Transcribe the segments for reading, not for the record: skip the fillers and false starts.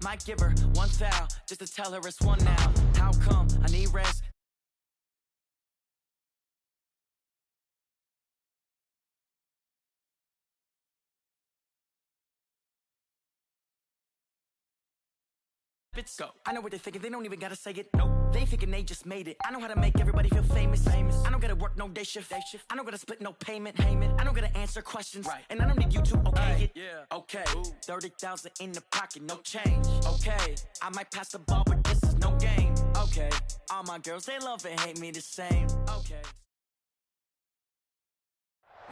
Might give her one foul just to tell her it's one now. How come I need rest? Let's go. I know what they're thinking, they don't even gotta say it. Nope. They thinking they just made it. I know how to make everybody feel famous. I don't gotta work no day shift. I don't gotta split no payment. I don't gotta answer questions. Right. And I don't need you to okay it. Yeah. Okay. 30,000 in the pocket, no change. Okay. I might pass the ball, but this is no game. Okay. All my girls, they love and hate me the same. Okay.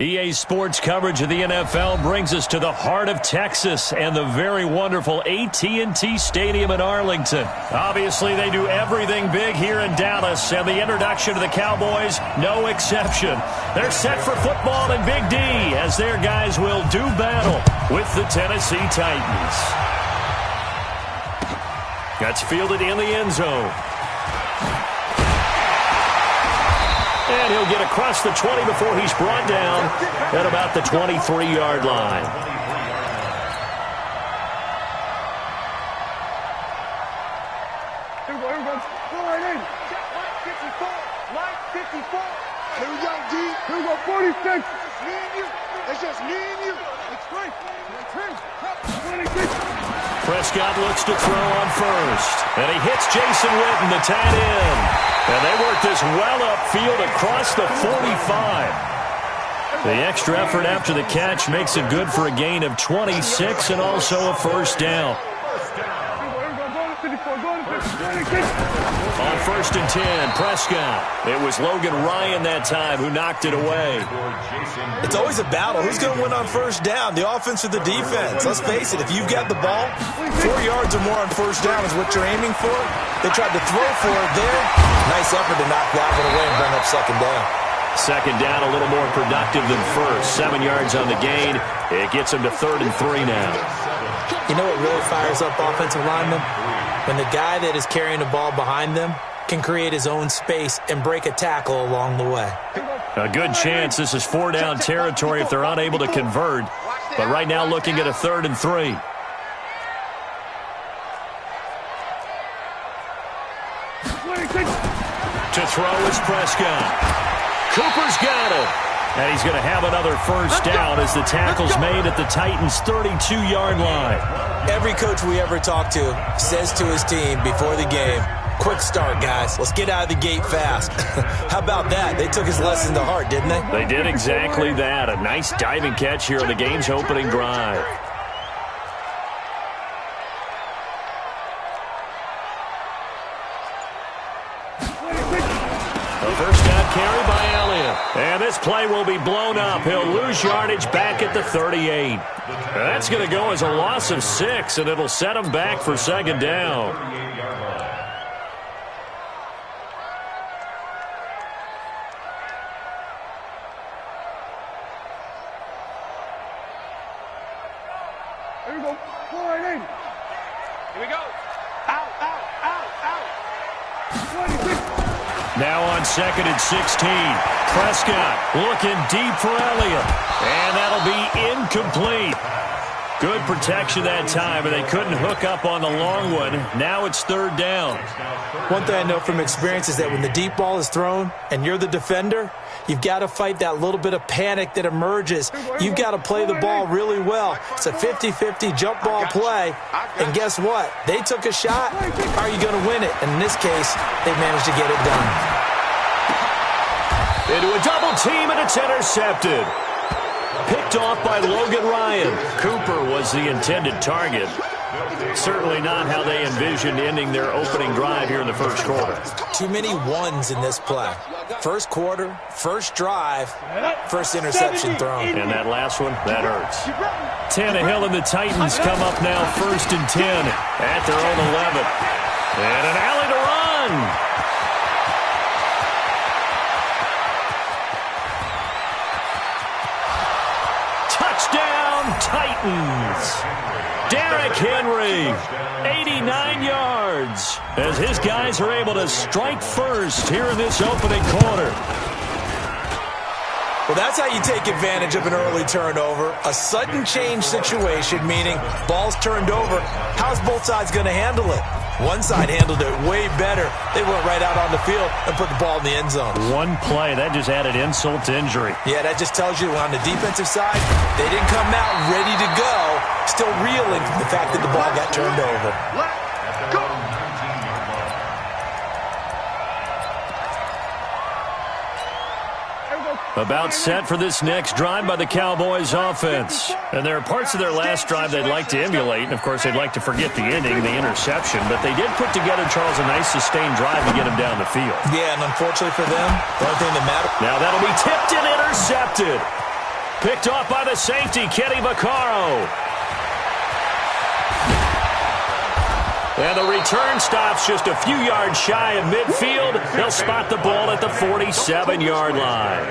EA Sports coverage of the NFL brings us to the heart of Texas and the very wonderful AT&T Stadium in Arlington. Obviously, they do everything big here in Dallas, and the introduction to the Cowboys, no exception. They're set for football in Big D as their guys will do battle with the Tennessee Titans. That's fielded in the end zone. And he'll get across the 20 before he's brought down at about the 23-yard line. Here we go. Go right in. Line 54. Line 54. Here we go, D. Here we go, 46. It's me and you. It's just me and you. It's great. It's 26. Prescott looks to throw on first. And he hits Jason Witten, the tight end. And they work this well upfield across the 45. The extra effort after the catch makes it good for a gain of 26 and also a first down. On 1st and 10, Prescott. It was Logan Ryan that time who knocked it away. It's always a battle. Who's going to win on first down, the offense or the defense? Let's face it, if you've got the ball, 4 yards or more on first down is what you're aiming for. They tried to throw for it there. Nice effort to knock that one away and bring up second down. Second down, a little more productive than first. 7 yards on the gain. It gets them to 3rd and 3 now. You know what really fires up offensive linemen? When the guy that is carrying the ball behind them can create his own space and break a tackle along the way. A good chance this is 4-down territory if they're unable to convert. But right now looking at a 3rd and 3. To throw is Prescott. Cooper's got it. And he's going to have another first down as the tackle's made at the Titans' 32-yard line. Every coach we ever talk to says to his team before the game, quick start, guys. Let's get out of the gate fast. How about that? They took his lesson to heart, didn't they? They did exactly that. A nice diving catch here on the game's opening drive. The first down carry by Elliott. And this play will be blown up. He'll lose yardage back at the 38. That's going to go as a loss of 6, and it'll set him back for second down. Here we go. Go right in. Here we go. Out. 26. Now on 2nd and 16. Prescott looking deep for Elliott. And that'll be incomplete. Good protection that time, and they couldn't hook up on the long one. Now it's 3rd down. One thing I know from experience is that when the deep ball is thrown and you're the defender, you've got to fight that little bit of panic that emerges. You've got to play the ball really well. It's a 50-50 jump ball play. And guess what? They took a shot. How are you going to win it? And in this case, they managed to get it done. Into a double team, and it's intercepted. Picked off by Logan Ryan. Cooper was the intended target. Certainly not how they envisioned ending their opening drive here in the first quarter. Too many ones in this play. First quarter, first drive, first interception thrown. And that last one, that hurts. Tannehill and the Titans come up now 1st and 10 at their own 11. And an alley to run. Touchdown, Titans. Derrick Henry, 89 yards, as his guys are able to strike first here in this opening quarter. Well, that's how you take advantage of an early turnover. A sudden change situation, meaning ball's turned over. How's both sides going to handle it? One side handled it way better. They went right out on the field and put the ball in the end zone. One play, that just added insult to injury. Yeah, that just tells you on the defensive side, they didn't come out ready to go, still reeling from the fact that the ball got turned over. Let's go. About set for this next drive by the Cowboys offense. And there are parts of their last drive they'd like to emulate. And, of course, they'd like to forget the ending, the interception. But they did put together, Charles, a nice sustained drive to get him down the field. Yeah, and unfortunately for them, the only thing that matters. Now that'll be tipped and intercepted. Picked off by the safety, Kenny Vaccaro. And the return stops just a few yards shy of midfield. They'll spot the ball at the 47-yard line.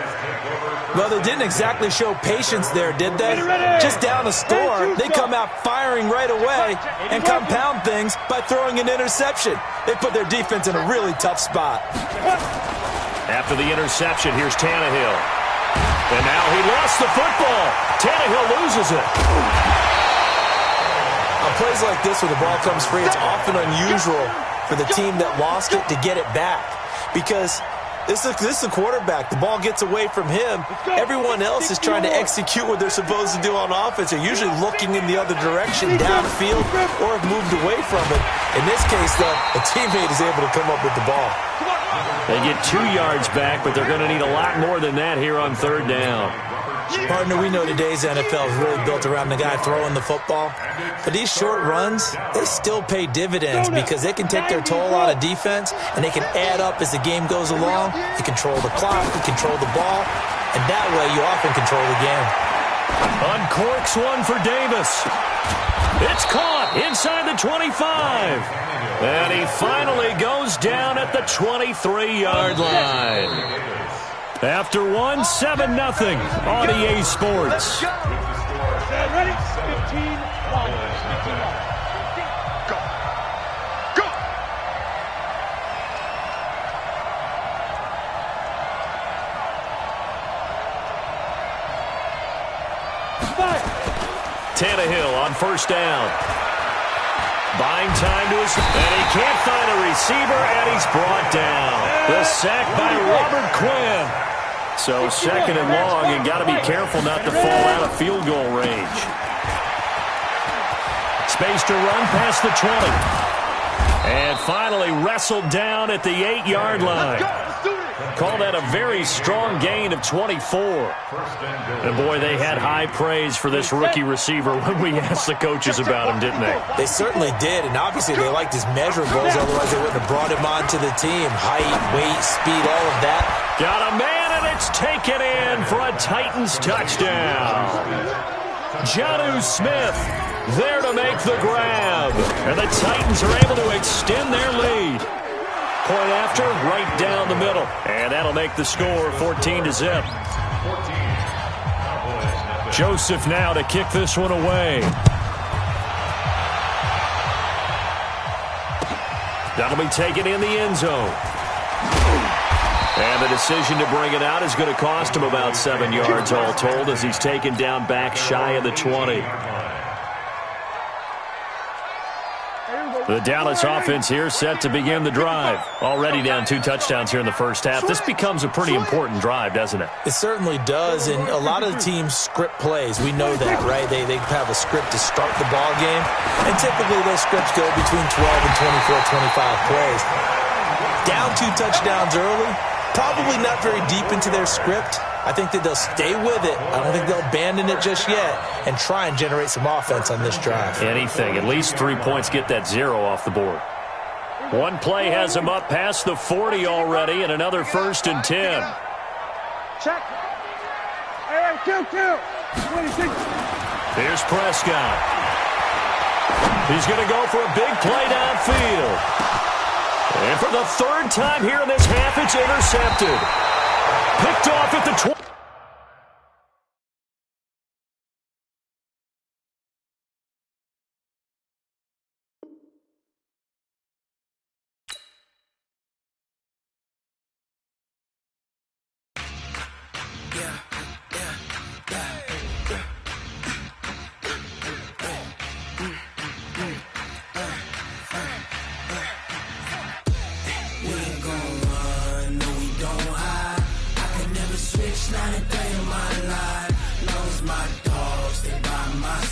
Well, they didn't exactly show patience there, did they? Just down a score, they come out firing right away and compound things by throwing an interception. They put their defense in a really tough spot. After the interception, here's Tannehill. And now he lost the football. Tannehill loses it. On plays like this where the ball comes free, it's often unusual for the team that lost it to get it back. Because this is the quarterback. The ball gets away from him. Everyone else is trying to execute what they're supposed to do on offense. They're usually looking in the other direction, downfield, or have moved away from it. In this case, though, a teammate is able to come up with the ball. They get 2 yards back, but they're going to need a lot more than that here on third down. Partner, we know today's NFL is really built around the guy throwing the football. But these short runs, they still pay dividends because they can take their toll on a defense, and they can add up as the game goes along. You control the clock, you control the ball, and that way you often control the game. Uncorks one for Davis. It's caught inside the 25. And he finally goes down at the 23-yard line. After 1, 7-0 on EA Sports. Ready? 15, 1. Go. Go. Tannehill on first down. Buying time to his, and he can't find a receiver, and he's brought down. The sack by Robert Quinn. So second and long, and got to be careful not to fall out of field goal range. Space to run past the 20. And finally wrestled down at the 8-yard line. Call that a very strong gain of 24. And boy, they had high praise for this rookie receiver when we asked the coaches about him, didn't they? They certainly did, and obviously they liked his measurables, otherwise they wouldn't have brought him onto the team. Height, weight, speed, all of that. Got a man, and it's taken in for a Titans touchdown. Jonnu Smith there to make the grab. And the Titans are able to extend their lead. Point after, right down the middle. And that'll make the score 14-0. Joseph now to kick this one away. That'll be taken in the end zone. And the decision to bring it out is going to cost him about 7 yards all told as he's taken down back shy of the 20. The Dallas offense here set to begin the drive. Already down 2 touchdowns here in the first half. This becomes a pretty important drive, doesn't it? It certainly does, and a lot of the teams script plays. We know that, right? They have a script to start the ball game, and typically those scripts go between 12 and 24, 25 plays. Down 2 touchdowns early, probably not very deep into their script. I think that they'll stay with it. I don't think they'll abandon it just yet and try and generate some offense on this drive. Anything. At least 3 points, get that 0 off the board. One play has him up past the 40 already, and another 1st and 10. Check. Hey, kill. 26. Here's Prescott. He's going to go for a big play downfield. And for the 3rd time here in this half, it's intercepted. Picked off at the 20. Yeah.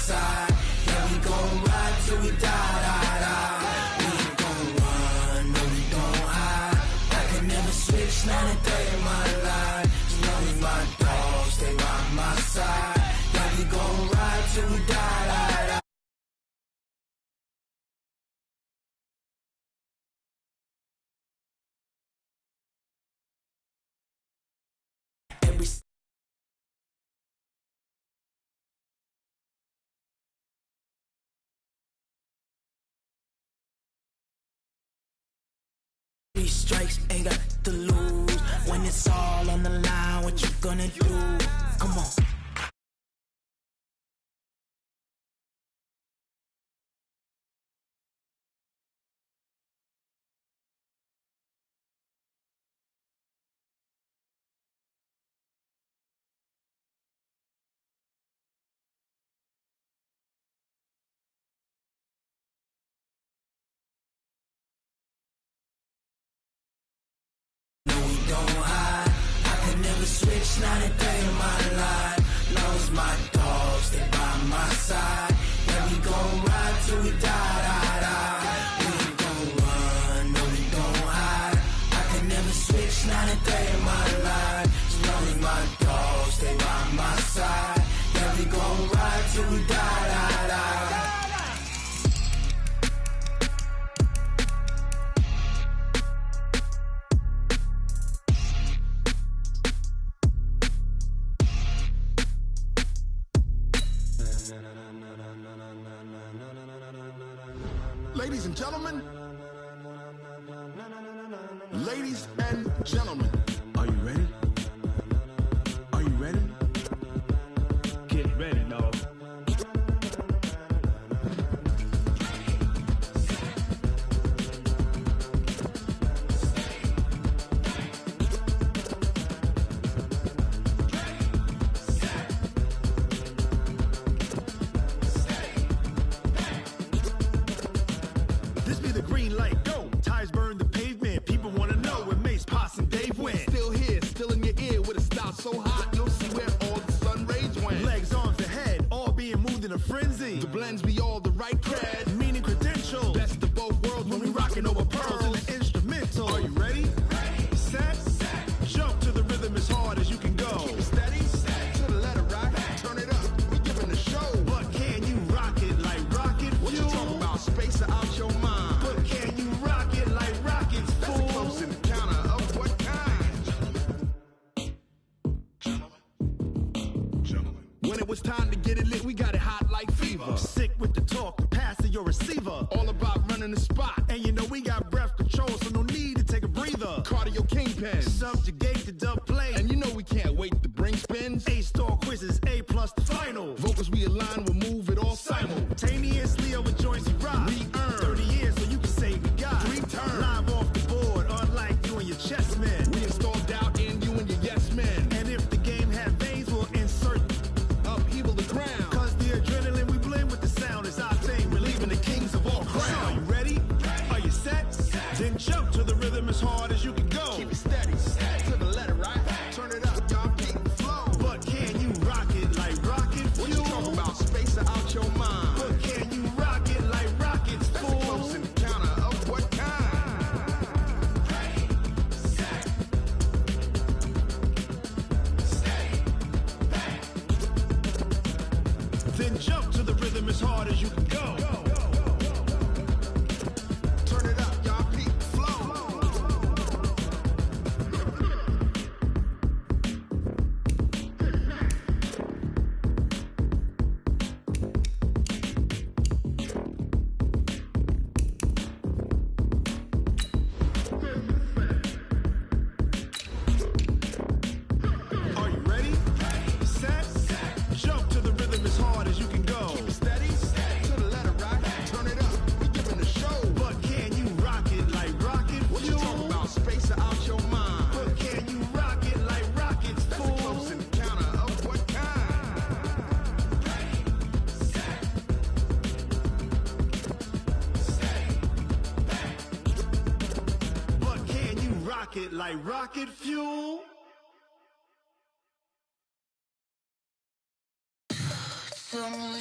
side. Yeah, we gon' ride till we die, die, die. We ain't gon' run, no, we gon' hide. I can never switch, not a day in my life. As long as my dogs stay by my side. Yeah, we gon' ride till we die, die, die. Three strikes, ain't got to lose. When it's all on the line, what you gonna do? Come on. Switch, not a day in my life. Knows my dogs, stay by my side. Yeah, we gon' ride till we die, die, die. We ain't gon' run, no, we gon' hide. I can never switch, not a day in my life. As long as my dogs stay by my side. Yeah, we gon' ride till we die, die, die. Ladies and gentlemen, ladies and gentlemen, are you ready? Are you ready? Get ready, dog. This be the green light, go. Tires burn the pavement. People wanna know where Mace, Poss, and Dave went. Still here, still in your ear with a style so hot, you'll see where all the sun rays went. Legs, arms, and head, all being moved in a frenzy. The blends be all the right cred, meaning credential. Best of both worlds when we rockin' over pearls in the instrumental. Are you ready? Set, jump to the rhythm as hard as you can go. Keep it steady, to the letter right, turn it up, we giving a show. But can you rock it like rocket fuel? What you talking about, space out your mind? But can you rock it like rockets, fool? That's a close encounter of what kind? Gentlemen. When it was time to get it lit, we got it hot like fever. Sick with the talk, pass to your receiver. All about running the spot. And you know we got breath control, so no need to take a breather. Cardio kingpin, subjugate the dub play. And you know we can't wait to bring spins. A-star quizzes, A+ the final. Vocals we align, we'll move it all simultaneously over joints we rock. We earn 30 years, so you can say we got 3 turns. Live off the board, unlike you and your chess men. We install doubt in you and your yes men. And if the game had veins, we'll insert upheaval the ground. Cause the adrenaline we blend with the sound is our thing, relieving the kings of all crowns. So are you ready? Are you set? Then jump to the rhythm as hard as you can go. Keep it steady, to the letter right. Turn it up, y'all keep the flow. But can you rock it like rocket fuel? What you talking about, space out your mind? But can you rock it like rockets, fool? That's a close encounter of what kind? Then jump to the rhythm as hard as you can go. Turn it up, y'all keep the flow. Are you ready? Set, jump to the rhythm as hard as you can go. Keep it steady, to the letter right. Turn it up, we giving a show. But can you rock it like rocket fuel? What you talking about, space out your mind? But can you rock it like rockets, fool? That's a close encounter of what kind? But can you rock it like rocket fuel? Tell me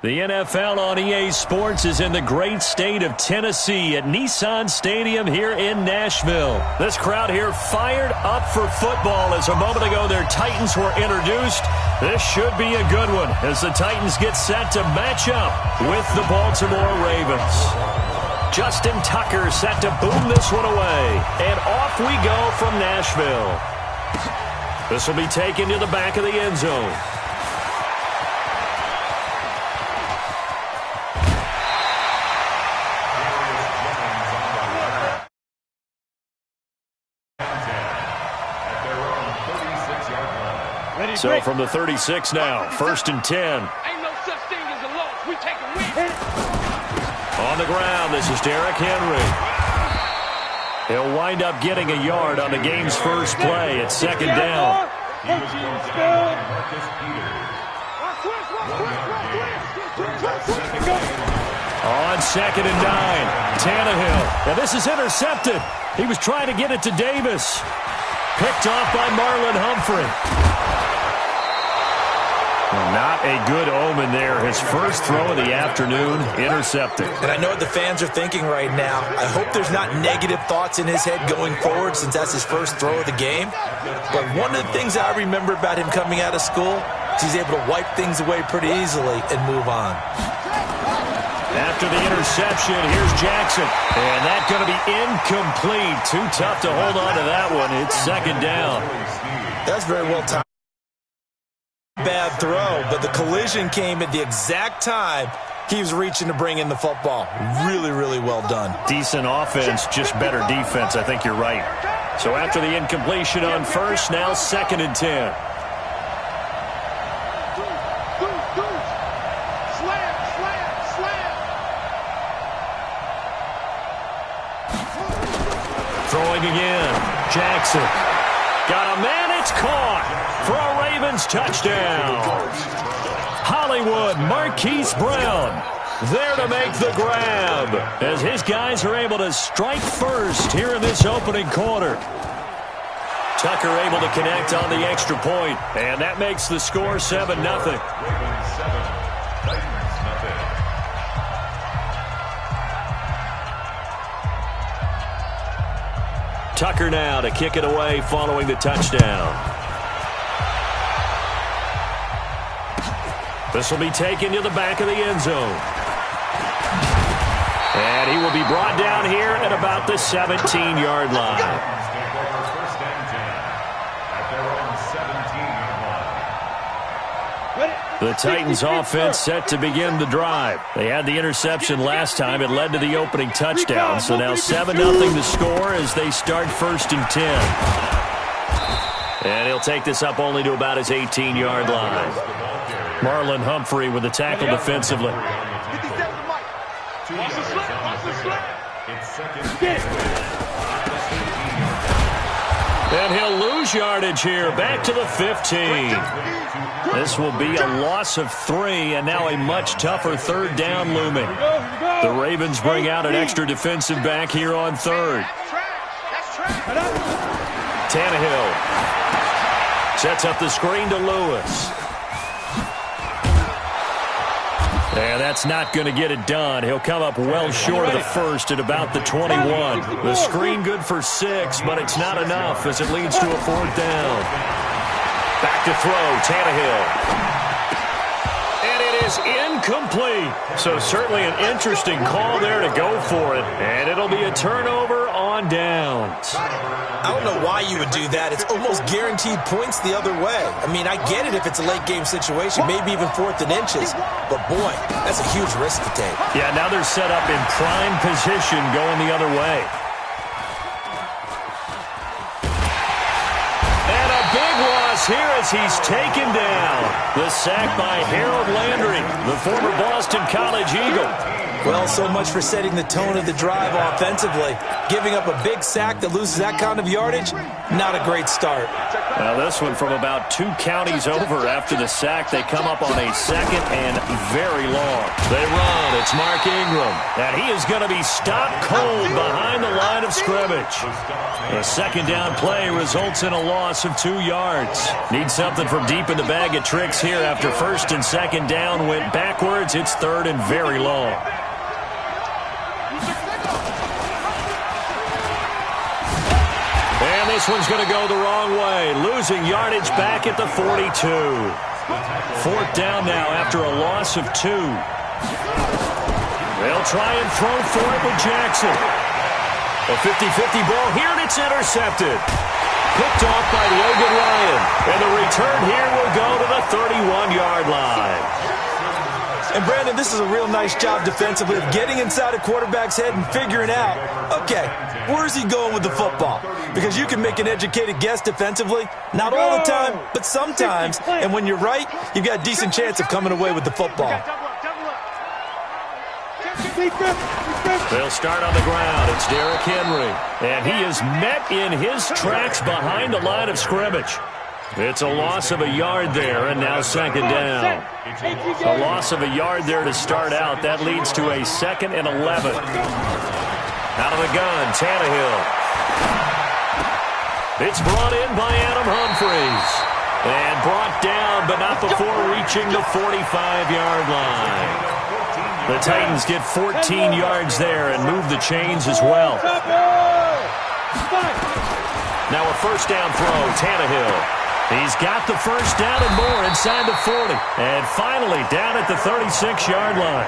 The NFL on EA Sports is in the great state of Tennessee at Nissan Stadium here in Nashville. This crowd here fired up for football as a moment ago their Titans were introduced. This should be a good one as the Titans get set to match up with the Baltimore Ravens. Justin Tucker set to boom this one away. And off we go from Nashville. This will be taken to the back of the end zone. So from the 36 now, 1st and 10. Ain't no such thing as a loss. We take a win. On the ground, this is Derrick Henry. He'll wind up getting a yard on the game's first play at 2nd down. On 2nd and 9, Tannehill. And this is intercepted. He was trying to get it to Davis. Picked off by Marlon Humphrey. Not a good omen there. His first throw of the afternoon, intercepted. And I know what the fans are thinking right now. I hope there's not negative thoughts in his head going forward since that's his first throw of the game. But one of the things I remember about him coming out of school is he's able to wipe things away pretty easily and move on. After the interception, here's Jackson. And that's going to be incomplete. Too tough to hold on to that one. It's 2nd down. That's very well timed. Bad throw, but the collision came at the exact time he was reaching to bring in the football. Really, really well done. Decent offense, just better defense. I think you're right. So after the incompletion on first, now 2nd and 10. Throwing again. Jackson. Got a man, it's caught for a Ravens touchdown. Hollywood Marquise Brown there to make the grab as his guys are able to strike first here in this opening quarter. Tucker able to connect on the extra point, and that makes the score 7-0. Tucker now to kick it away following the touchdown. This will be taken to the back of the end zone. And he will be brought down here at about the 17-yard line. The Titans offense set to begin the drive. They had the interception last time. It led to the opening touchdown. So now 7-0 to score as they start 1st and 10. And he'll take this up only to about his 18-yard line. Marlon Humphrey with the tackle defensively. And he'll lose yardage here. Back to the 15. This will be a loss of 3, and now a much tougher 3rd down looming. The Ravens bring out an extra defensive back here on 3rd. Tannehill sets up the screen to Lewis. And that's not going to get it done. He'll come up well short of the first at about the 21. The screen good for 6, but it's not enough as it leads to a 4th down. Back to throw, Tannehill. And it is incomplete. So certainly an interesting call there to go for it. And it'll be a turnover on downs. I don't know why you would do that. It's almost guaranteed points the other way. I mean, I get it if it's a late game situation, maybe even 4th and inches. But boy, that's a huge risk to take. Yeah, now they're set up in prime position going the other way. Here as he's taken down. The sack by Harold Landry, the former Boston College Eagle. Well, so much for setting the tone of the drive offensively. Giving up a big sack that loses that kind of yardage, not a great start. Now this one from about 2 counties over after the sack. They come up on a 2nd and very long. They run. It's Mark Ingram. And he is going to be stopped cold behind the line of scrimmage. A 2nd down play results in a loss of 2 yards. Need something from deep in the bag of tricks here after 1st and 2nd down went backwards. It's 3rd and very long. And this one's going to go the wrong way. Losing yardage back at the 42. 4th down now after a loss of 2. They'll try and throw for it with Jackson. A 50-50 ball here, and it's intercepted. Picked off by Logan Ryan. And the return here will go to the 31-yard line. And, Brandon, this is a real nice job defensively of getting inside a quarterback's head and figuring out, okay, where's he going with the football? Because you can make an educated guess defensively. Not all the time, but sometimes. And when you're right, you've got a decent chance of coming away with the football. They'll start on the ground. It's Derrick Henry. And he is met in his tracks behind the line of scrimmage. It's a loss of a yard there, and now 2nd down. A loss of a yard there to start out. That leads to a 2nd and 11. Out of the gun, Tannehill. It's brought in by Adam Humphries. And brought down, but not before reaching the 45-yard line. The Titans get 14 yards there and move the chains as well. Now a 1st down throw, Tannehill. He's got the 1st down and more inside the 40. And finally down at the 36-yard line.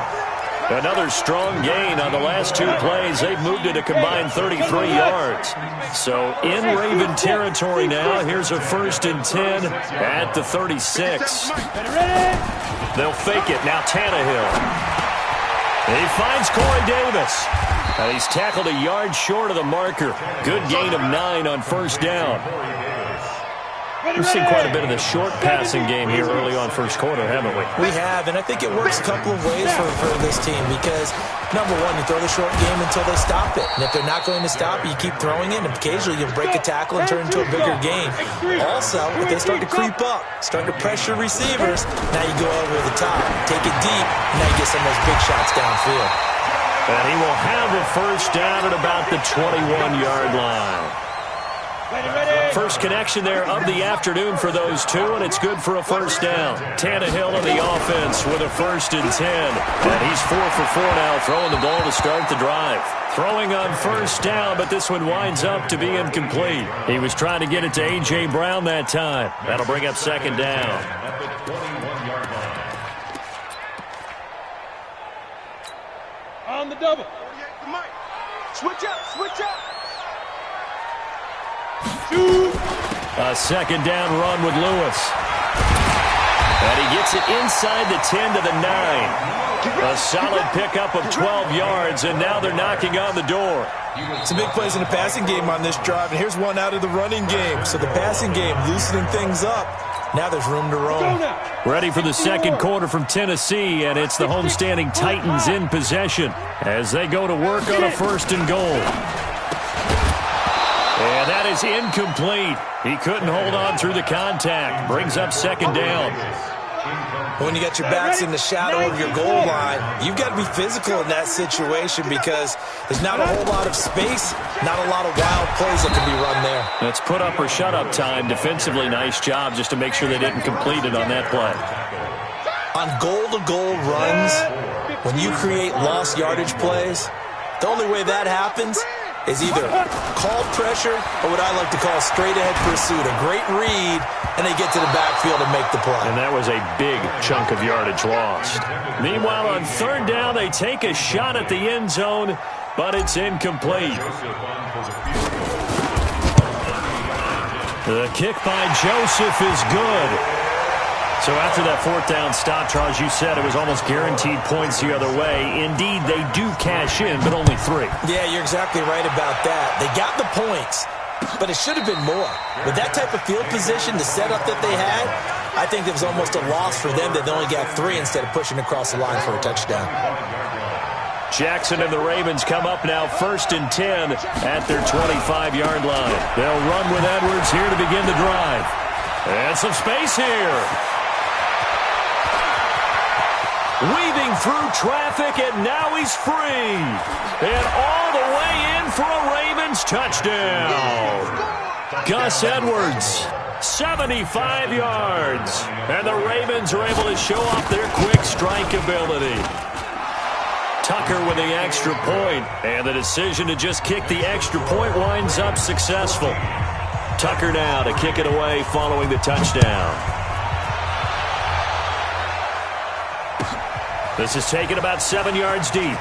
Another strong gain on the last 2 plays. They've moved it a combined 33 yards. So in Raven territory now. Here's a 1st and 10 at the 36. They'll fake it. Now Tannehill. He finds Corey Davis. And he's tackled a yard short of the marker. Good gain of 9 on 1st down. We've seen quite a bit of the short passing game here early on 1st quarter, haven't we? We have, and I think it works a couple of ways for this team because, number one, you throw the short game until they stop it. And if they're not going to stop it, you keep throwing it, and occasionally you'll break a tackle and turn it into a bigger game. Also, if they start to creep up, start to pressure receivers, now you go over the top, take it deep, and now you get some of those big shots downfield. And he will have a 1st down at about the 21-yard line. First connection there of the afternoon for those 2, and it's good for a 1st down. Tannehill on the offense with a 1st and 10. And he's 4 for 4 now, throwing the ball to start the drive. Throwing on 1st down, but this one winds up to be incomplete. He was trying to get it to A.J. Brown that time. That'll bring up 2nd down. On the double. Switch up, switch up. A 2nd down run with Lewis. And he gets it inside the 10 to the 9. A solid pickup of 12 yards, and now they're knocking on the door. Some big plays in the passing game on this drive, and here's one out of the running game. So the passing game loosening things up. Now there's room to roam. Ready for the 2nd quarter from Tennessee, and it's the homestanding Titans in possession as they go to work on a 1st and goal. And that is incomplete. He couldn't hold on through the contact. Brings up 2nd down. When you got your backs in the shadow of your goal line, you've got to be physical in that situation because there's not a whole lot of space, not a lot of wild plays that can be run there. That's put up or shut up time. Defensively, nice job just to make sure they didn't complete it on that play. On goal-to-goal runs, when you create lost yardage plays, the only way that happens is either called pressure or what I like to call straight-ahead pursuit. A great read, and they get to the backfield and make the play. And that was a big chunk of yardage lost. Meanwhile, on 3rd down, they take a shot at the end zone, but it's incomplete. The kick by Joseph is good. So after that 4th down stop, Charles, you said it was almost guaranteed points the other way. Indeed, they do cash in, but only 3. Yeah, you're exactly right about that. They got the points, but it should have been more. With that type of field position, the setup that they had, I think it was almost a loss for them that they only got 3 instead of pushing across the line for a touchdown. Jackson and the Ravens come up now 1st and 10 at their 25-yard line. They'll run with Edwards here to begin the drive. And some space here. Weaving through traffic, and now he's free. And all the way in for a Ravens touchdown. Gus Edwards, 75 yards. And the Ravens are able to show off their quick strike ability. Tucker with the extra point, and the decision to just kick the extra point winds up successful. Tucker now to kick it away following the touchdown. This is taken about 7 yards deep.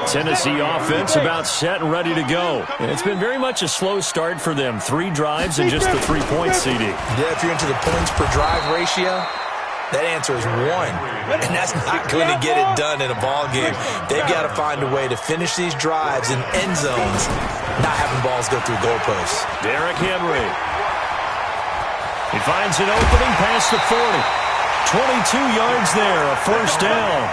Tennessee offense about set and ready to go. And it's been very much a slow start for them. 3 drives and just the 3 points, CD. Yeah, if you're into the points per drive ratio, that answer is 1. And that's not going to get it done in a ball game. They've got to find a way to finish these drives in end zones, not having balls go through goalposts. Derrick Henry. He finds an opening past the 40. 22 yards there, a first down.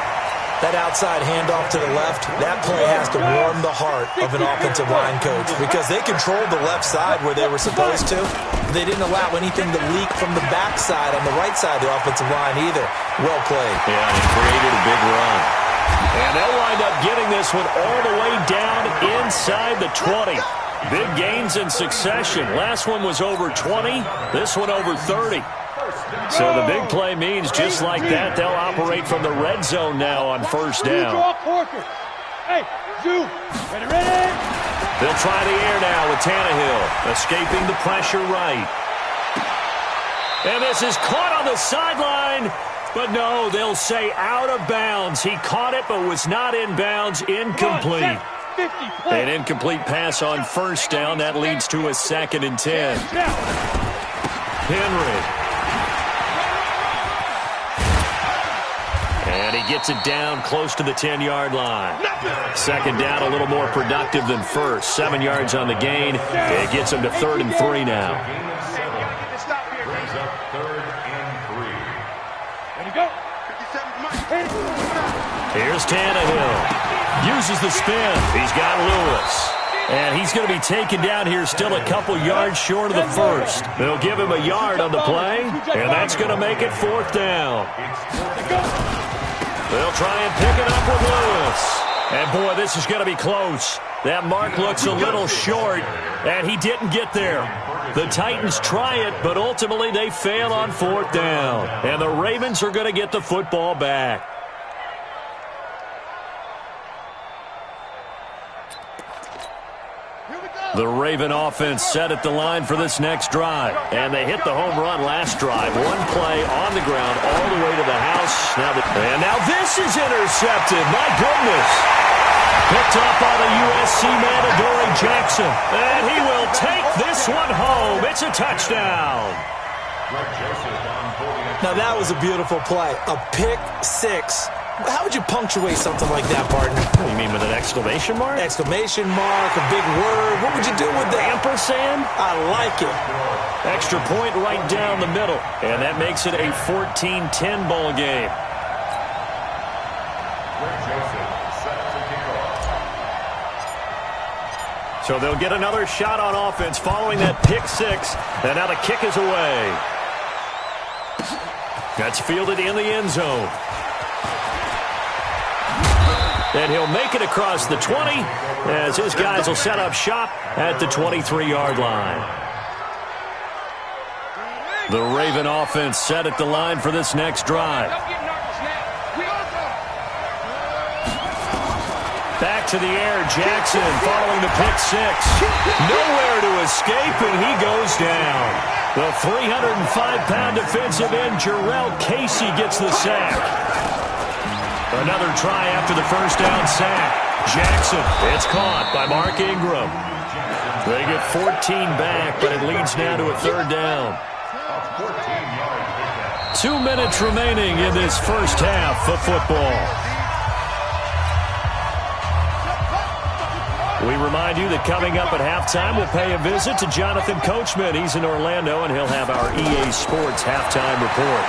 That outside handoff to the left, that play has to warm the heart of an offensive line coach because they controlled the left side where they were supposed to. They didn't allow anything to leak from the backside on the right side of the offensive line either. Well played. Yeah, he created a big run. And they'll wind up getting this one all the way down inside the 20. Big gains in succession. Last one was over 20. This one over 30. So the big play means just like that, they'll operate from the red zone now on first down. They'll try the air now with Tannehill, escaping the pressure right. And this is caught on the sideline, but no, they'll say out of bounds. He caught it but was not in bounds, incomplete. An incomplete pass on first down, that leads to a 2nd and 10. Henry. And he gets it down close to the 10-yard line. 2nd down, a little more productive than first. 7 yards on the gain. It gets him to 3rd and 3 now. Brings up 3rd and 3. Ready to go. 57. Here's Tannehill. Uses the spin. He's got Lewis. And he's going to be taken down here still a couple yards short of the first. They'll give him a yard on the play, and that's going to make it 4th down. They'll try and pick it up with Lewis. And, boy, this is going to be close. That mark looks a little short, and he didn't get there. The Titans try it, but ultimately they fail on 4th down. And the Ravens are going to get the football back. The Raven offense set at the line for this next drive. And they hit the home run last drive. 1 play on the ground all the way to the house. Now this is intercepted. My goodness. Picked up by the USC man, Adoree Jackson. And he will take this one home. It's a touchdown. Now that was a beautiful play. A pick 6. How would you punctuate something like that, partner? You mean with an exclamation mark? Exclamation mark, a big word. What would you do with that? Ampersand? I like it. Extra point right down the middle. And that makes it a 14-10 ball game. So they'll get another shot on offense following that pick 6. And now the kick is away. That's fielded in the end zone. And he'll make it across the 20 as his guys will set up shop at the 23-yard line. The Raven offense set at the line for this next drive. Back to the air, Jackson following the pick 6. Nowhere to escape, and he goes down. The 305-pound defensive end, Jarrell Casey, gets the sack. Another try after the first down sack. Jackson, it's caught by Mark Ingram. They get 14 back, but it leads now to a 3rd down. 2 minutes remaining in this first half of football. We remind you that coming up at halftime, we'll pay a visit to Jonathan Coachman. He's in Orlando, and he'll have our EA Sports halftime report.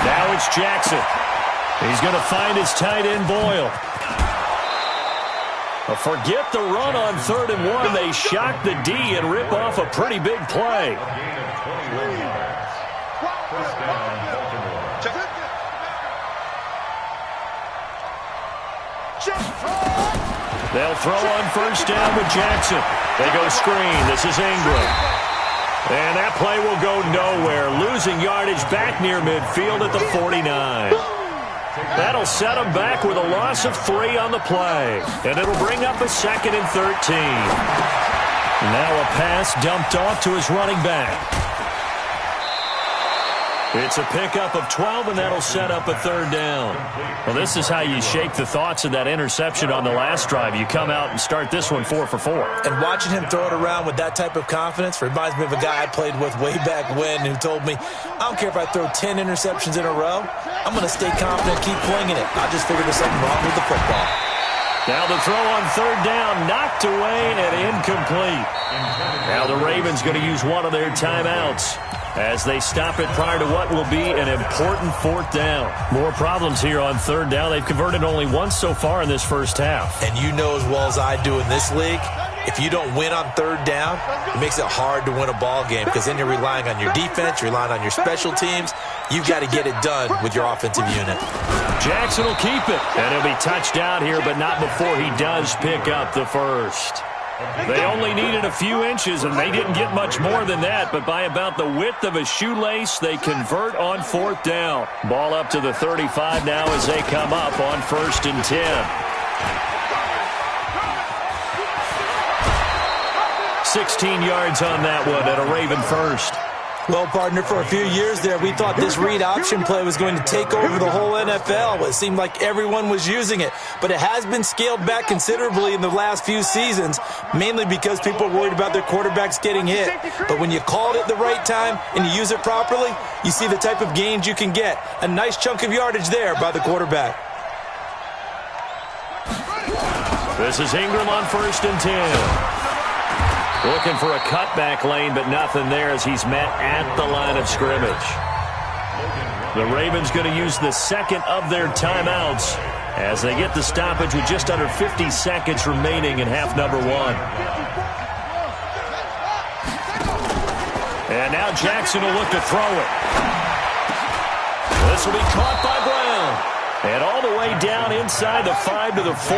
Now it's Jackson. He's going to find his tight end, Boyle. Forget the run on 3rd and 1. They shock the D and rip off a pretty big play. They'll throw on 1st down with Jackson. They go screen. This is Ingram. And that play will go nowhere. Losing yardage back near midfield at the 49. That'll set him back with a loss of 3 on the play. And it'll bring up a 2nd and 13. Now a pass dumped off to his running back. It's a pickup of 12, and that'll set up a 3rd down. Well, this is how you shake the thoughts of that interception on the last drive. You come out and start this one 4 for 4. And watching him throw it around with that type of confidence reminds me of a guy I played with way back when who told me, I don't care if I throw 10 interceptions in a row, I'm going to stay confident, keep flinging it. I just figured there's something wrong with the football. Now the throw on 3rd down, knocked away and incomplete. Now the Ravens going to use one of their timeouts as they stop it prior to what will be an important 4th down. More problems here on 3rd down. They've converted only once so far in this first half. And you know as well as I do in this league, if you don't win on 3rd down, it makes it hard to win a ball game because then you're relying on your defense, you're relying on your special teams. You've got to get it done with your offensive unit. Jackson will keep it, and he'll be touched out here, but not before he does pick up the first. They only needed a few inches, and they didn't get much more than that, but by about the width of a shoelace, they convert on 4th down. Ball up to the 35 now as they come up on 1st and 10. 16 yards on that one at a Raven first. Well, partner, for a few years there, we thought this read option play was going to take over the whole NFL. It seemed like everyone was using it, but it has been scaled back considerably in the last few seasons, mainly because people are worried about their quarterbacks getting hit. But when you call it at the right time and you use it properly, you see the type of gains you can get. A nice chunk of yardage there by the quarterback. This is Ingram on 1st and 10. Looking for a cutback lane, but nothing there as he's met at the line of scrimmage. The Ravens going to use the 2nd of their timeouts as they get the stoppage with just under 50 seconds remaining in half number 1. And now Jackson will look to throw it. This will be caught by Brown. And all the way down inside the 5 to the 4.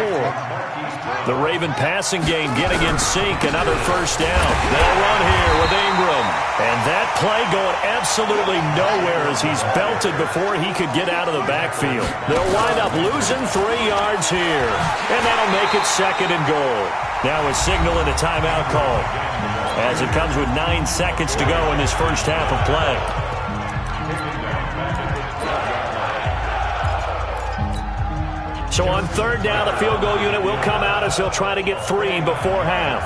The Raven passing game getting in sync. Another 1st down. They'll run here with Ingram. And that play going absolutely nowhere as he's belted before he could get out of the backfield. They'll wind up losing 3 yards here. And that'll make it 2nd and goal. Now a signal and a timeout call as it comes with 9 seconds to go in this first half of play. So on 3rd down, the field goal unit will come out as they'll try to get 3 before half.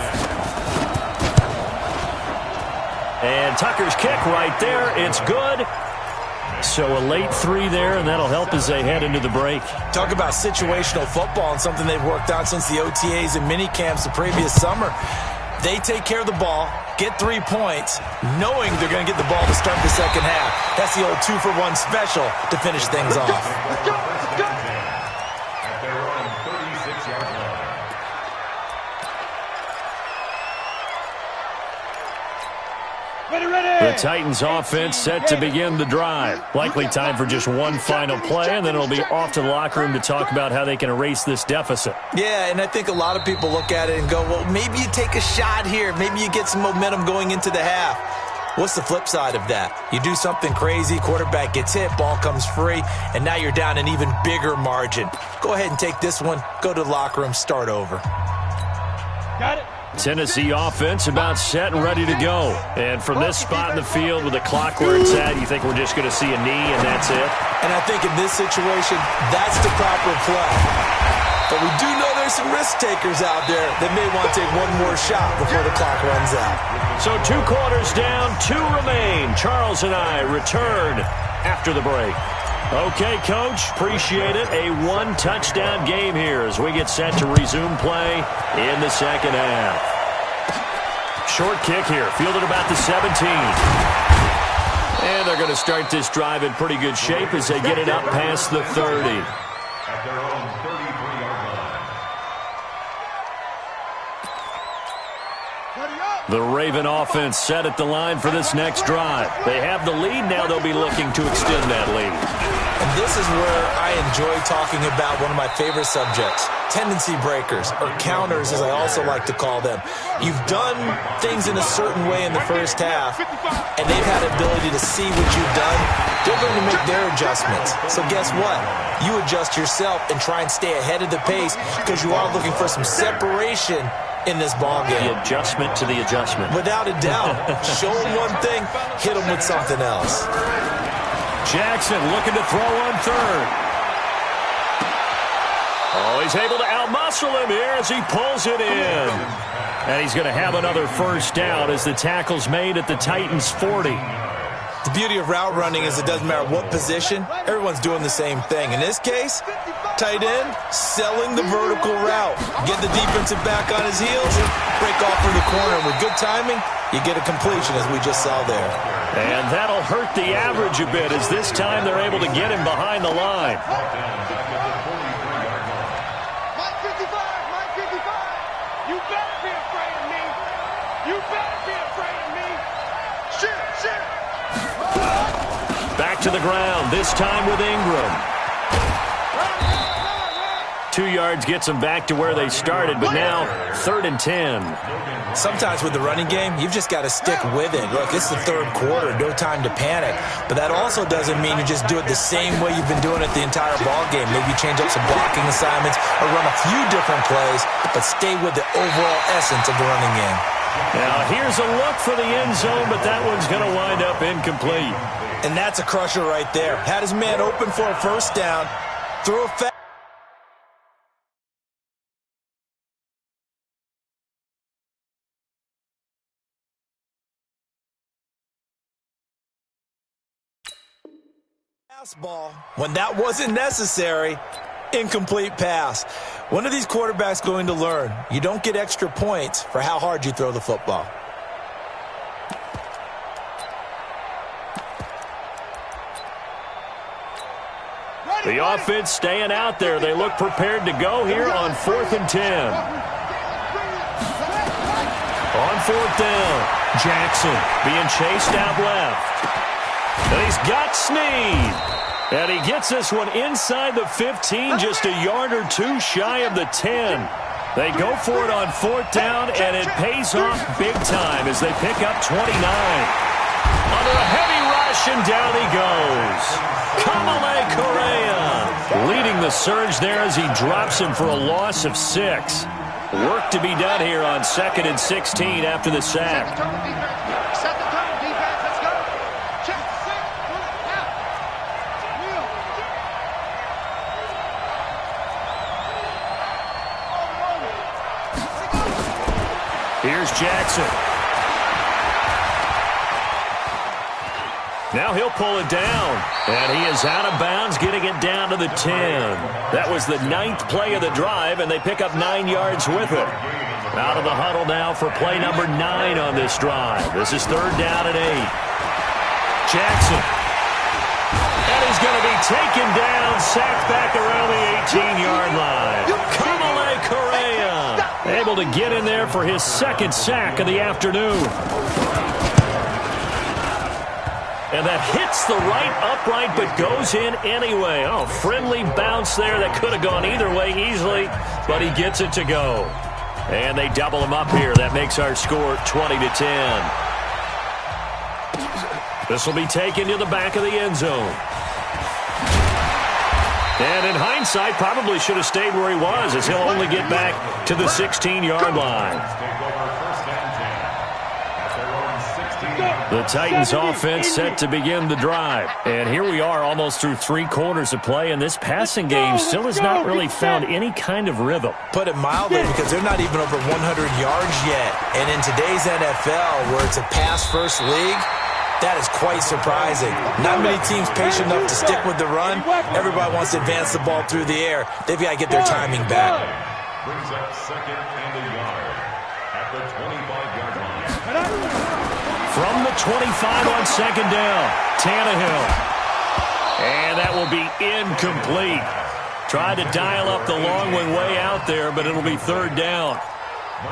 And Tucker's kick right there. It's good. So a late 3 there, and that'll help as they head into the break. Talk about situational football and something they've worked on since the OTAs and mini camps the previous summer. They take care of the ball, get 3 points, knowing they're going to get the ball to start the second half. That's the old 2-for-1 special to finish things off. Let's go. The Titans offense set to begin the drive. Likely time for just one final play, and then it'll be off to the locker room to talk about how they can erase this deficit. Yeah, and I think a lot of people look at it and go, well, maybe you take a shot here. Maybe you get some momentum going into the half. What's the flip side of that? You do something crazy, quarterback gets hit, ball comes free, and now you're down an even bigger margin. Go ahead and take this one, go to the locker room, start over. Got it. Tennessee offense about set and ready to go. And from this spot in the field with the clock where it's at, you think we're just going to see a knee and that's it? And I think in this situation, that's the proper play. But we do know there's some risk takers out there that may want to take one more shot before the clock runs out. So 2 quarters down, 2 remain. Charles and I return after the break. Okay, Coach, appreciate it. A one-touchdown game here as we get set to resume play in the second half. Short kick here, fielded about the 17. And they're going to start this drive in pretty good shape as they get it up past the 30. At their own 33-yard line. The Raven offense set at the line for this next drive. They have the lead. Now they'll be looking to extend that lead. And this is where I enjoy talking about one of my favorite subjects, tendency breakers, or counters as I also like to call them. You've done things in a certain way in the first half, and they've had the ability to see what you've done. They're going to make their adjustments. So guess what? You adjust yourself and try and stay ahead of the pace because you are looking for some separation in this ball game. The adjustment to the adjustment. Without a doubt. Show them one thing, hit them with something else. Jackson looking to throw on third. Oh, he's able to outmuscle him here as he pulls it in. And he's going to have another first down as the tackle's made at the Titans' 40. The beauty of route running is it doesn't matter what position, everyone's doing the same thing. In this case, tight end, selling the vertical route. Get the defensive back on his heels, break off for the corner. And with good timing, you get a completion as we just saw there. And that'll hurt the average a bit as this time they're able to get him behind the line. Mike 55, Mike 55. You better be afraid of me. You better be afraid of me. Shit. Back to the ground, this time with Ingram. 2 yards gets them back to where they started, but now 3rd and 10. Sometimes with the running game, you've just got to stick with it. Look, it's the third quarter, no time to panic. But that also doesn't mean you just do it the same way you've been doing it the entire ball game. Maybe change up some blocking assignments or run a few different plays, but stay with the overall essence of the running game. Now, here's a look for the end zone, but that one's going to wind up incomplete. And that's a crusher right there. Had his man open for a first down, throw a fast. Ball when that wasn't necessary. Incomplete pass. When are these quarterbacks going to learn? You don't get extra points for how hard you throw the football. The offense staying out there. They look prepared to go here on 4th and 10. On 4th down, Jackson being chased out left. And he's got Snead. And he gets this one inside the 15, just a yard or two shy of the 10. They go for it on 4th down, and it pays off big time as they pick up 29. Under a heavy rush, and down he goes. Kamale Correa leading the surge there as he drops him for a loss of 6. Work to be done here on 2nd and 16 after the sack. Set the tone, defense. Let's go. Check. Out. Here's Jackson. Now he'll pull it down. And he is out of bounds, getting it down to the 10. That was the 9th play of the drive, and they pick up 9 yards with it. Out of the huddle now for play number 9 on this drive. This is 3rd down and 8. Jackson. And he's going to be taken down, sacked back around the 18-yard line. Kamale Correa able to get in there for his 2nd sack of the afternoon. And that hits the right upright but goes in anyway. Oh, friendly bounce there that could have gone either way easily, but he gets it to go. And they double him up here. That makes our score 20-10. This will be taken to the back of the end zone. And in hindsight, probably should have stayed where he was as he'll only get back to the 16-yard line. The Titans offense set to begin the drive. And here we are almost through 3 quarters of play, and this passing game still has not really found any kind of rhythm. Put it mildly, because they're not even over 100 yards yet. And in today's NFL, where it's a pass-first league, That is quite surprising. Not many teams patient enough to stick with the run. Everybody wants to advance the ball through the air. They've got to get their timing back. Brings up second and a yard at the 25-yard line. From the 25 on second down, Tannehill. And that will be incomplete. Tried to dial up the long one way out there, but it'll be third down.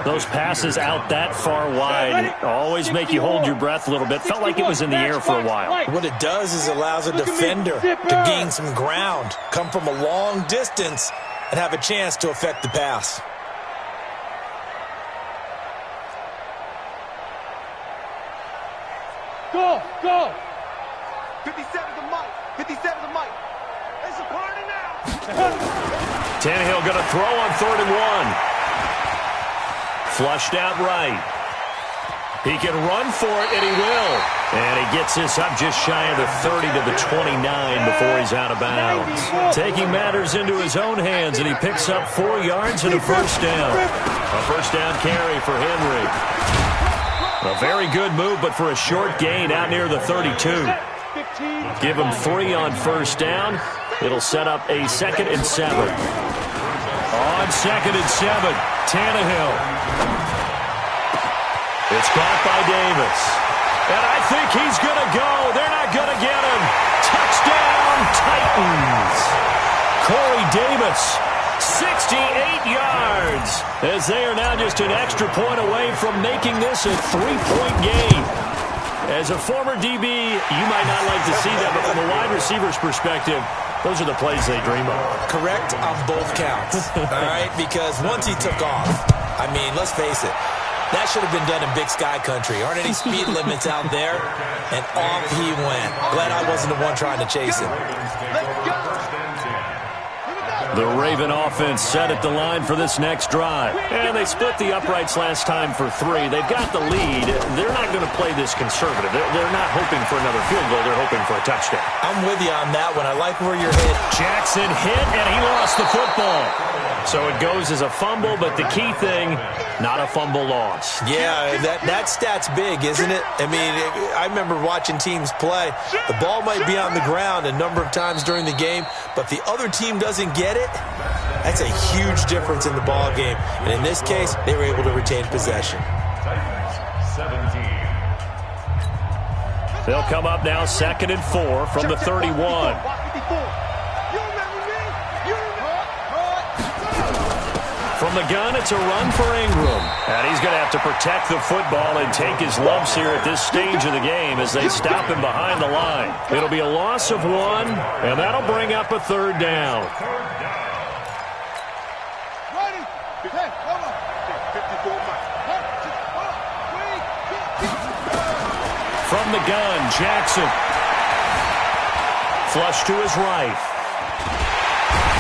Those passes out that far wide always make you hold your breath a little bit. Felt like it was in the air for a while. What it does is allows a defender to gain some ground, come from a long distance, and have a chance to affect the pass. Go! 57 to Mike. 57 to Mike. It's a party now. Tannehill going to throw on 3rd and 1. Flushed out right. He can run for it, and he will. And he gets this up just shy of the 30 to the 29 before he's out of bounds. Taking matters into his own hands, and he picks up 4 yards and a first down. A first down carry for Henry. A very good move, but for a short gain out near the 32. Give him 3 on first down. It'll set up a 2nd and 7. On 2nd and 7, Tannehill. It's caught by Davis. And I think he's going to go. They're not going to get him. Touchdown, Titans. Corey Davis, 68 yards, as they are now just an extra point away from making this a 3-point game. As a former DB, you might not like to see that, but from a wide receiver's perspective, those are the plays they dream of. Correct on both counts, all right? Because once he took off, I mean, let's face it, that should have been done in Big Sky country. Aren't any speed limits out there? And off he went. Glad I wasn't the one trying to chase him. The Raven offense set at the line for this next drive. And they split the uprights last time for 3. They've got the lead. They're not going to play this conservative. They're not hoping for another field goal. They're hoping for a touchdown. I'm with you on that one. I like where you're hit. Jackson hit, and he lost the football. So it goes as a fumble, but the key thing, not a fumble loss. Yeah, that stat's big, isn't it? I mean, I remember watching teams play. The ball might be on the ground a number of times during the game, but if the other team doesn't get it, that's a huge difference in the ball game. And in this case, they were able to retain possession. They'll come up now 2nd and 4 from the 31. From the gun, it's a run for Ingram. And he's going to have to protect the football and take his lumps here at this stage of the game as they stop him behind the line. It'll be a loss of 1, and that'll bring up a 3rd down. From the gun, Jackson. Flush to his right.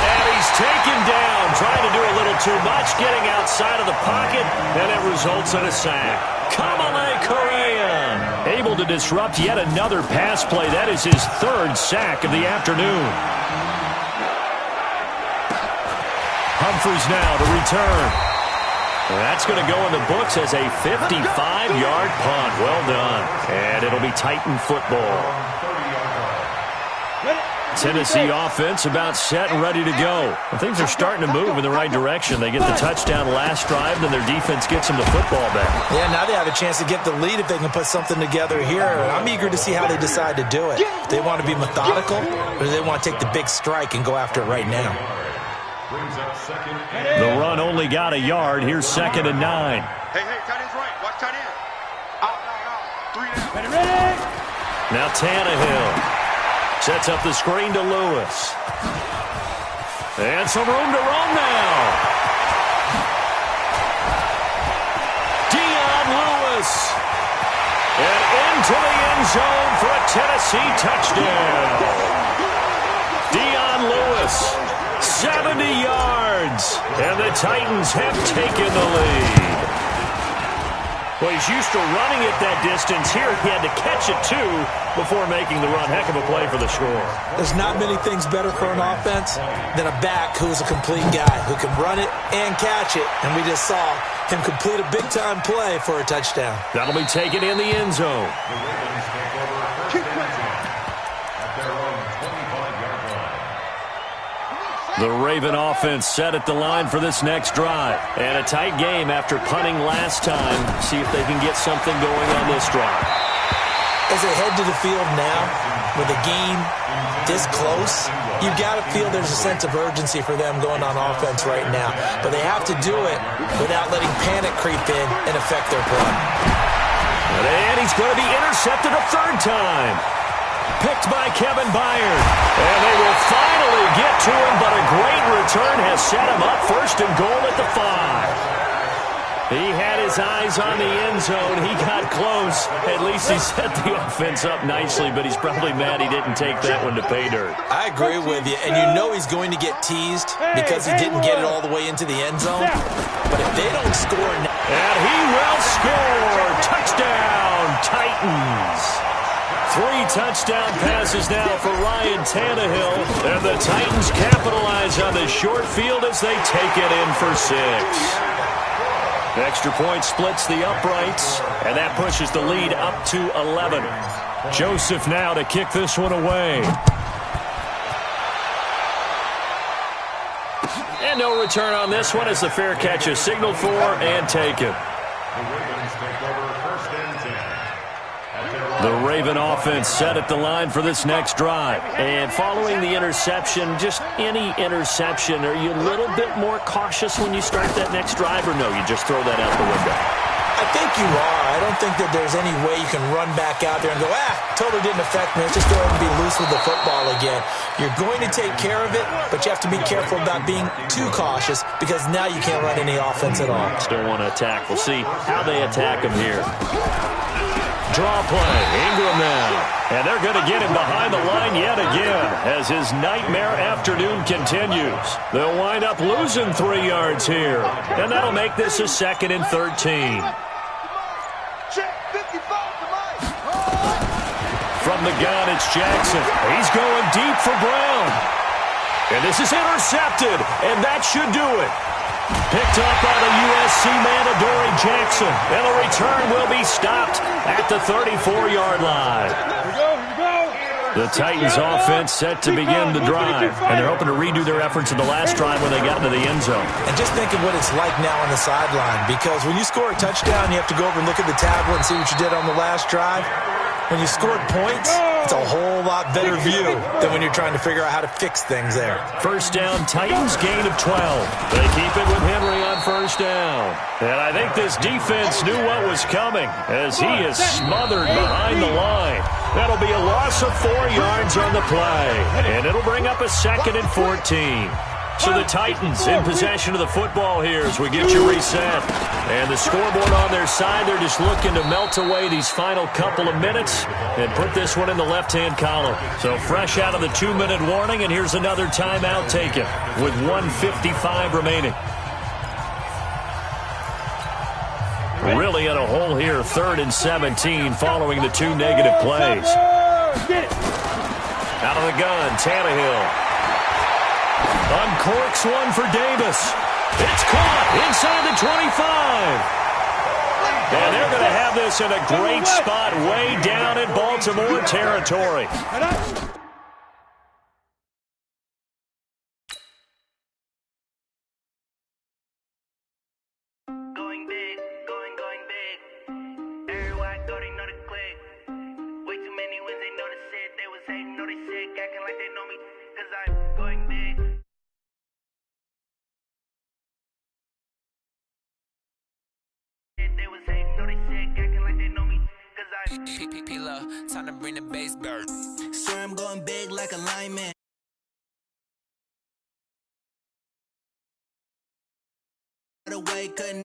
And he's taken down, trying to do a little too much, getting outside of the pocket, and it results in a sack. Kamale Correa able to disrupt yet another pass play. That is his 3rd sack of the afternoon. Humphries now to return. And that's going to go in the books as a 55-yard punt. Well done. And it'll be Titan football. Tennessee offense about set and ready to go. And things are starting to move in the right direction. They get the touchdown last drive, then their defense gets them the football back. Yeah, now they have a chance to get the lead if they can put something together here. I'm eager to see how they decide to do it. Do they want to be methodical, or do they want to take the big strike and go after it right now? The run only got a yard. Here's 2nd and 9. Hey, tight end's right. Watch tight end. Out. 3 down. Ready? Now Tannehill sets up the screen to Lewis. And some room to run now. Dion Lewis. And into the end zone for a Tennessee touchdown. Dion Lewis, 70 yards. And the Titans have taken the lead. Well, he's used to running it that distance. Here he had to catch it, too, before making the run. Heck of a play for the score. There's not many things better for an offense than a back who is a complete guy, who can run it and catch it. And we just saw him complete a big-time play for a touchdown. That'll be taken in the end zone. The Ravens take over first and 10 at their own 25-yard line. The Raven offense set at the line for this next drive. And a tight game after punting last time. See if they can get something going on this drive. As they head to the field now, with a game this close, you've got to feel there's a sense of urgency for them going on offense right now. But they have to do it without letting panic creep in and affect their play. And he's going to be intercepted a third time. Picked by Kevin Byard. And they will finally get to him, but a great return has set him up first and goal at the 5. He had his eyes on the end zone. He got close. At least he set the offense up nicely, but he's probably mad he didn't take that one to pay dirt. I agree with you, and you know he's going to get teased because he didn't get it all the way into the end zone. But if they don't score now... And he will score! Touchdown, Titans! 3 touchdown passes now for Ryan Tannehill. And the Titans capitalize on the short field as they take it in for 6. Extra point splits the uprights, and that pushes the lead up to 11. Joseph now to kick this one away. And no return on this one as the fair catch is signaled for and taken. The Ravens take over first and 10 at their own. The Raven offense set at the line for this next drive. And following the interception, just any interception, are you a little bit more cautious when you start that next drive, or no, you just throw that out the window? I think you are. I don't think that there's any way you can run back out there and go, totally didn't affect me. Let's just go ahead and be loose with the football again. You're going to take care of it, but you have to be careful about being too cautious because now you can't run any offense at all. Still want to attack. We'll see how they attack him here. Draw play. Ingram now. And they're going to get him behind the line yet again as his nightmare afternoon continues. They'll wind up losing 3 yards here. And that'll make this a 2nd and 13. From the gun, it's Jackson. He's going deep for Brown. And this is intercepted. And that should do it. Picked up by the USC man, Adoree Jackson. And the return will be stopped at the 34-yard line. The Titans offense set to begin the drive. And they're hoping to redo their efforts in the last drive when they got into the end zone. And just think of what it's like now on the sideline. Because when you score a touchdown, you have to go over and look at the tablet and see what you did on the last drive. When you scored points, it's a whole lot better view than when you're trying to figure out how to fix things there. First down, Titans gain of 12. They keep it with Henry on first down. And I think this defense knew what was coming as he is smothered behind the line. That'll be a loss of 4 yards on the play. And it'll bring up a 2nd and 14. So the Titans in possession of the football here as we get you reset. And the scoreboard on their side, they're just looking to melt away these final couple of minutes and put this one in the left-hand column. So fresh out of the 2-minute warning, and here's another timeout taken with 1:55 remaining. Really in a hole here, 3rd and 17 following the 2 negative plays. Out of the gun, Tannehill. Uncorks one for Davis. It's caught inside the 25. And they're going to have this in a great spot way down in Baltimore territory. Going big, going big. Everywhere I go, they know the click. Way too many wins, they know the shit. They was hating, know they sick, acting like they know me. Cause I'm going big. They was hating, know they sick, acting like they know me. Cause I'm P-P-P-Love, time to bring the bass bird. Swear I'm going big like a lineman. The way couldn't